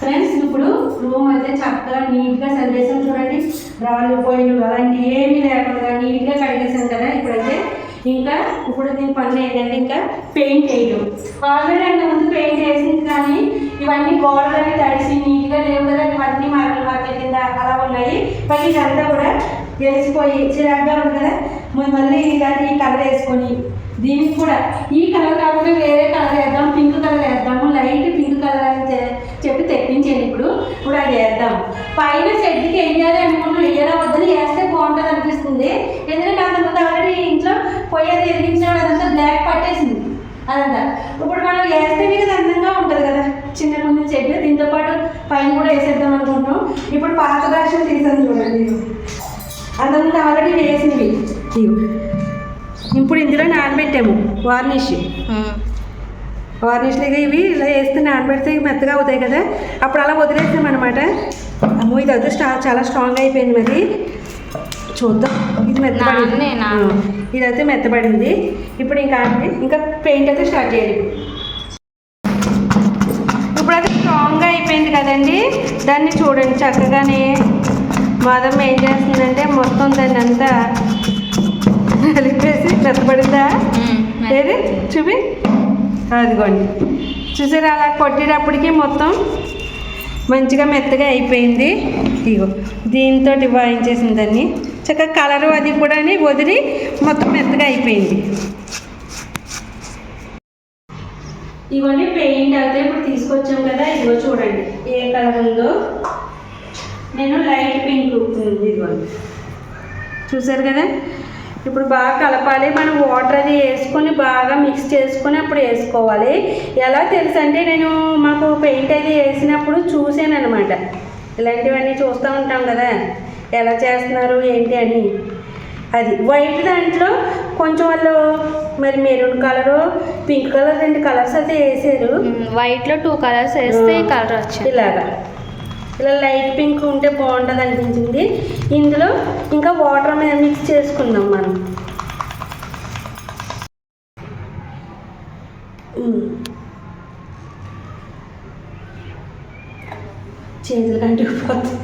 Friends ఇప్పుడు room అయితే చక్కగా నీట్గా సర్వేసాం చూడండి. రాళ్ళు పోయిలు అలాంటివి ఏమీ లేకుండా నీట్గా కడిగేసాం కదా. ఇప్పుడు దీని పని ఏంటంటే ఇంకా పెయింట్ వేయడం. ఆల్రెడీ అంతకుముందు పెయింట్ వేసింది కానీ ఇవన్నీ గోడలన్నీ తడిసి నీట్గా లేవు కదా. ఇవన్నీ మరకలు మరకల కింద అలా ఉన్నాయి. పైకి ఇదంతా కూడా వేసిపోయి చిరాగ్గా ఉంది కదా. మళ్ళీ ఇలాంటి కలర్ వేసుకొని దీనికి కూడా ఈ కలర్ కాకుండా వేరే కలర్ వేద్దాం, పింక్ కలర్ వేద్దాము, లైట్ పింక్ కలర్ అని చెప్పి తెప్పించాను. ఇప్పుడు అది వేద్దాం. పైన షెడ్కి వేయాలి అనుకుంటున్నాం. వేయాలా వద్దని వేస్తే బాగుంటుంది అనిపిస్తుంది. ఎందుకంటే అంతకుముందు ఆల్రెడీ ఇంట్లో పొయ్యేది ఎదిగించినప్పుడు అదంతా బ్లాక్ పట్టేసింది అదంతా. ఇప్పుడు మనం వేస్తే కదా అందంగా ఉంటుంది కదా చిన్న కొంచెం షెడ్. దీంతో పాటు పైన కూడా వేసేద్దాం అనుకుంటున్నాం. ఇప్పుడు పాత బ్రష్లు తీసాను చూడండి. అంతకుముందు ఆల్రెడీ వేసినవి ఇప్పుడు ఇందులో నానబెట్టాము వార్నిష్లుగా. ఇవి ఇలా వేస్తే నానబెడితే మెత్తగా అవుతాయి కదా. అప్పుడు అలా వదిలేస్తాం అనమాట. అమ్మో ఇది అయితే చాలా స్ట్రాంగ్ అయిపోయింది. మరి చూద్దాం. ఇది మెత్తబడింది, ఇదైతే మెత్తబడింది. ఇప్పుడు ఇంకా పెయింట్ అయితే స్టార్ట్ చేయాలి. ఇప్పుడైతే స్ట్రాంగ్గా అయిపోయింది కదండి. దాన్ని చూడండి చక్కగానే మాదమ్మ ఏం చేస్తుందంటే మొత్తం దాన్ని అంతా కలిపేసి మెత్తబడిందా ఏది చూపి. అదిగోండి చూసారా, అలా కొట్టేటప్పటికి మొత్తం మంచిగా మెత్తగా అయిపోయింది. ఇగో దీంతో వాయించేసింది దాన్ని చక్కగా కలరు అది కూడా వదిలి మొత్తం మెత్తగా అయిపోయింది. ఇవన్నీ పెయింట్ అయితే ఇప్పుడు తీసుకొచ్చాం కదా. ఇదిగో చూడండి ఏ కలర్ ఉందో. నేను లైట్ పింక్ ఇదిగోండి చూసారు కదా. ఇప్పుడు బాగా కలపాలి. మనం వాటర్ అది వేసుకొని బాగా మిక్స్ చేసుకొని అప్పుడు వేసుకోవాలి. ఎలా తెలుసు అంటే నేను మాకు పెయింట్ అది వేసినప్పుడు చూసాను అనమాట. ఇలాంటివన్నీ చూస్తూ ఉంటాం కదా ఎలా చేస్తున్నారు ఏంటి అని. అది వైట్ దాంట్లో కొంచెం వాళ్ళు మరి maroon colour pink colour 2 colours అయితే వేసారు. వైట్లో 2 కలర్స్ వేస్తే కలర్ వచ్చింది. ఇలా లైట్ పింక్ ఉంటే బాగుంటుంది అనిపించింది. ఇందులో ఇంకా వాటర్ మీద మిక్స్ చేసుకుందాం మనం. చేతులు కంటుకుపోతుంది.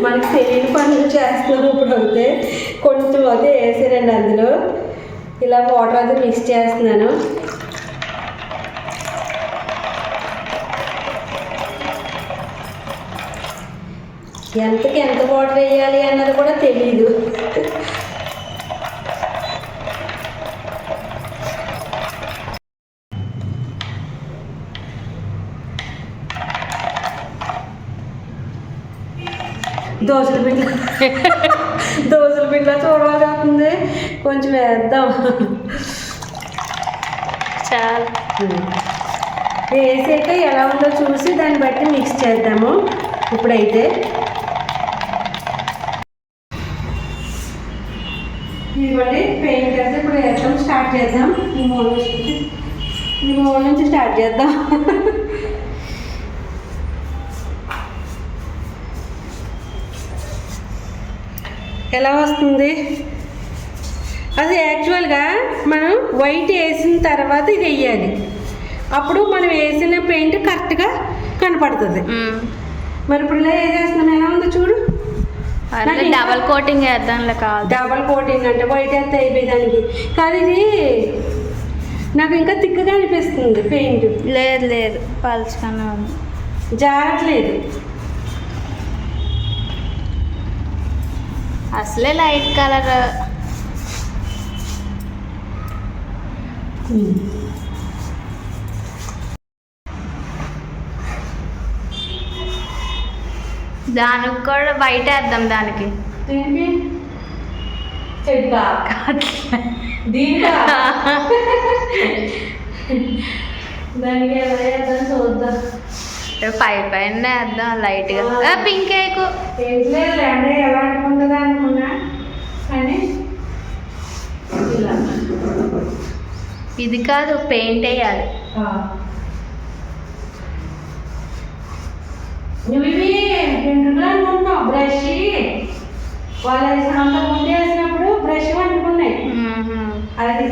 మనకి తెలియని పనులు చేస్తున్నాం. ఇప్పుడు అయితే కొంచెం అయితే వేసారండి అందులో. ఇలా వాటర్ అయితే మిక్స్ చేస్తున్నాను. ఎంతకి ఎంత వాటర్ వేయాలి అన్నది కూడా తెలీదు. దోశల పిండిలా చూడాల్సి వస్తుంది. కొంచెం వేద్దాం. చాలా వేసాక ఎలా ఉందో చూసి దాన్ని బట్టి మిక్స్ చేద్దాము. ఇప్పుడైతే ఇదిగోండి పెయింట్ అయితే ఇప్పుడు వేద్దాం. స్టార్ట్ చేద్దాం. ఈ మూల నుంచి స్టార్ట్ చేద్దాం. ఎలా వస్తుంది అది? యాక్చువల్గా మనం వైట్ వేసిన తర్వాత ఇది వేయాలి. అప్పుడు మనం వేసిన పెయింట్ కరెక్ట్గా కనపడుతుంది. మరి ఇప్పుడు ఇలా వేసేస్తున్నాం. ఎలా ఉందో చూడు. డబల్ కోటింగ్ వేద్దాం కాదు. డబల్ కోటింగ్ అంటే వైట్ వేస్తే అయిపోయేదానికి కాదు. ఇది నాకు ఇంకా తిక్కగా అనిపిస్తుంది పెయింట్. లేదు పల్చగానే ఉంది, జారట్లేదు. అసలే లైట్ కలర్. దానికి కూడా బయట వేద్దాం. దానికి దానికి ఎలా వేద్దాం చూద్దాం. పైన వేద్దాం లైట్గా. పింక్ వేయకు. అంటే ఎలా అనుకుంటుందా అనుకున్నా కానీ ఇది కాదు పెయింట్ వేయాలి. నువ్వు ఇవి 2 అనుకుంటున్నావు. బ్రష్ వాళ్ళ అంత ముందు వేసినప్పుడు బ్రష్ అనుకున్నాయి. అది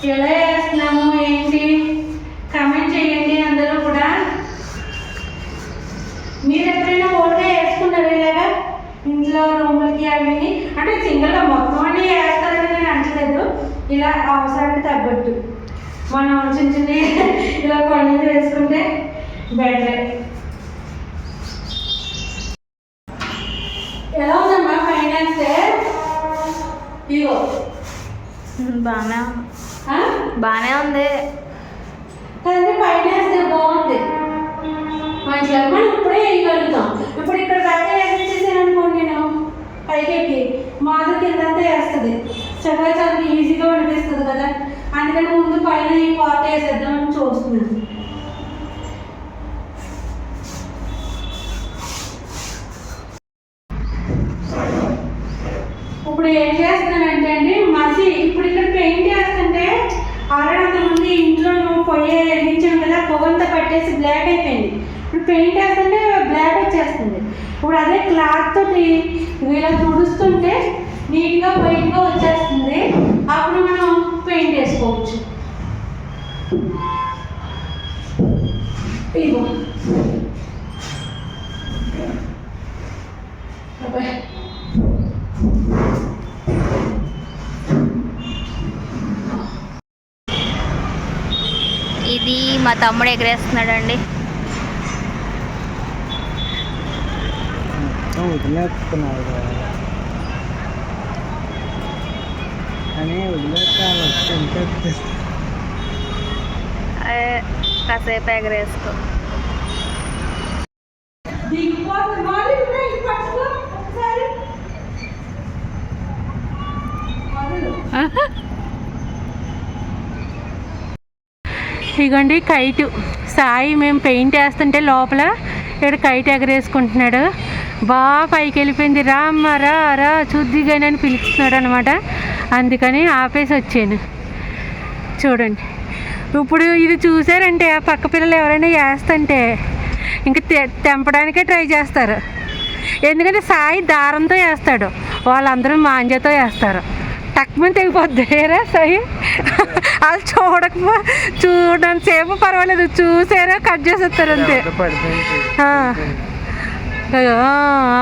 ఎలా వేస్తున్నాము ఏంటి కామెంట్ చేయండి అందరూ కూడా. మీరు ఎప్పుడైనా ఓల్గా వేసుకున్నారు ఇలాగా ఇంట్లో రూములకి అవి అంటే సింగిల్గా మొత్తం అన్నీ వేస్తారని నేను అంటలేదు. ఇలా అవసరానికి తగ్గట్టు మనం చిన్న చిన్న ఇలా కొన్ని వేసుకుంటే బెటరే. ఎలా ఉందమ్మా ఫైనాన్స్? ఇగో బాగానే ఉంది కదండి. ఫైనాన్స్ బాగుంది మంచిగా మనం ఇప్పుడే వేయగలుగుతాం. ఇప్పుడు ఇక్కడ దాకా వేసేసాను అనుకోండి నేను పైకెక్కి మాది కిందంతా వేస్తుంది చక్కగా చాలా ఈజీగా అనిపిస్తుంది కదా. అందుకని ముందు పైన ఈ పార్ట్ వేసేద్దామని చూస్తున్నాను. ఇప్పుడు ఏం చేస్తున్నానంటే అండి మసి ఇప్పుడు ఇక్కడ పెయింట్ వేస్తుంటే ఆల్రెడీ అంతకుముందు ఇంట్లో పొయ్యి వెలిగించాను కదా పొగంతా పట్టేసి బ్లాక్ అయిపోయింది. ఇప్పుడు పెయింట్ వేస్తుంటే బ్లాక్ వచ్చేస్తుంది. ఇప్పుడు అదే క్లాత్ తోటి ఇలా తుడుస్తుంటే నీట్గా వైట్గా వచ్చేస్తుంది. అప్పుడు మనం పెయింట్ వేసుకోవచ్చు. ఇదిగో ఇది మా తమ్ముడు ఎగరేస్తున్నాడండి. వదిలేస్తున్నావు అని వదిలేస్తాను. కాసేపు ఎగరేసుకో. ఇగోండి కైటు సాయి మేము పెయింట్ వేస్తుంటే లోపల ఇక్కడ కైట్ ఎగరేసుకుంటున్నాడు. బాగా పైకి వెళ్ళిపోయింది. రా అమ్మ రా రా చూద్దిగాని అని పిలుస్తున్నాడు అనమాట. అందుకని ఆపేసి వచ్చాను. చూడండి ఇప్పుడు ఇది చూసారంటే ఆ పక్క పిల్లలు ఎవరైనా వేస్తుంటే ఇంక తెంపడానికే ట్రై చేస్తారు. ఎందుకంటే సాయి దారంతో వేస్తాడు, వాళ్ళందరూ మాంజతో వేస్తారు. టక్మని తెగిపోద్ది ఏరా సాయి. వాళ్ళు చూడడానికి సేపు పర్వాలేదు, చూసారా కట్ చేసేస్తారు అంతే.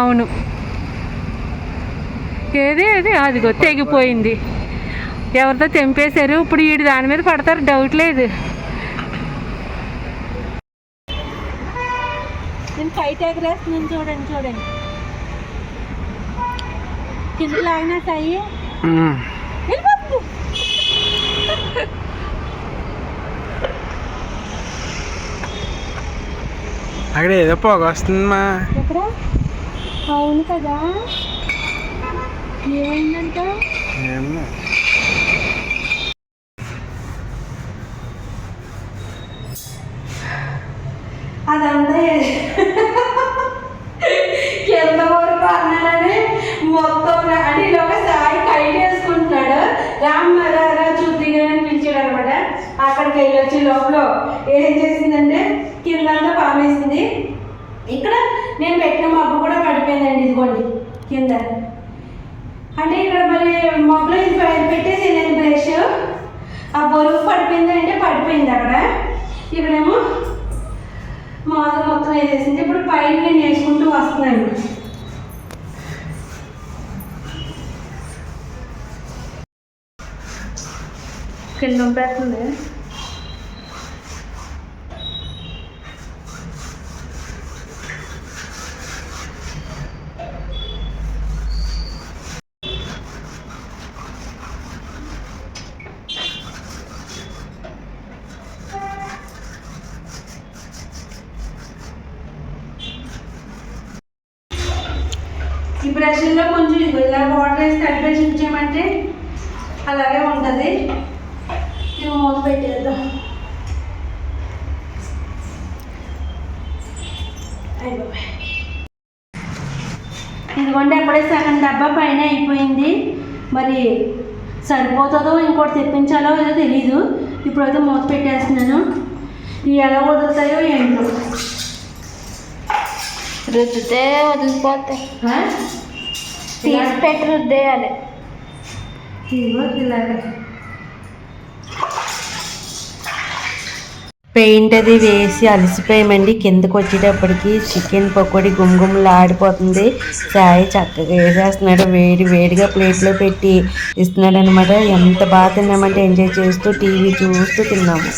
అవును ఏది అది అదిగో తెగిపోయింది. ఎవరితో తెంపేశారు. ఇప్పుడు వీడి దాని మీద పడతారు డౌట్ లేదు. నేను కైట్ ఎగరేస్తున్నాను చూడండి చూడండి. కింద లాగినా సాయి అక్కడ ఏదో పొగ వస్తుందమ్మా. ఎక్కడ? అవును కదా, ఏమైందంట? అదంతా కింద వరకు అన్నానని మొత్తం అంటే ఇలాగ సాయి కైట్ వేసుకుంటున్నాడు. రామ్మారా చూద్దిగాని పిలిచాడు అనమాట. అక్కడికి వెళ్ళొచ్చి లోపల ఏం చేసిందంటే కిందంతా పామేసింది. ఇక్కడ నేను పెట్టిన మబ్బు కూడా పడిపోయిందండి. ఇదిగోండి కింద అంటే ఇక్కడ మరి మబ్బులో ఇది పెట్టేసి నేను బ్రష్ ఆ బరువు పడిపోయింది అంటే పడిపోయింది అక్కడ. ఇక్కడేమో మాది మొత్తం వేసేసింది. ఇప్పుడు పైన నేను వేసుకుంటూ వస్తున్నాను. కింద పెడుతుంది. ఈ బ్రష్లో కొంచెం ఇలా వాటర్ వేసి తడిపేసి ఉంచామంటే అలాగే ఉంటుంది. ఇది మూత పెట్టేద్దాం. ఇదిగోండి అప్పుడే సగం డబ్బా పైన అయిపోయింది. మరి సరిపోతుందో ఇంకోటి తెప్పించాలో ఏదో తెలీదు. ఇప్పుడైతే మూత పెట్టేస్తున్నాను. ఇవి ఎలా వదులుతాయో ఏంటో. రుద్దితే వదిలిపోతాయి. తీసి పెట్టి రుద్దేయాలి. ఇదిగో ఇలాగే పెయింట్ అది వేసి అలసిపోయామండి. కిందకు వచ్చేటప్పటికి చికెన్ పకోడీ గుమ్గుమ్లు ఆడిపోతుంది. సాయి చక్కగా వేసేస్తున్నాడు, వేడి వేడిగా ప్లేట్లో పెట్టి ఇస్తున్నాడు అనమాట. ఎంత బాగా తిన్నామంటే ఎంజాయ్ చేస్తూ టీవీ చూస్తూ తిన్నాము.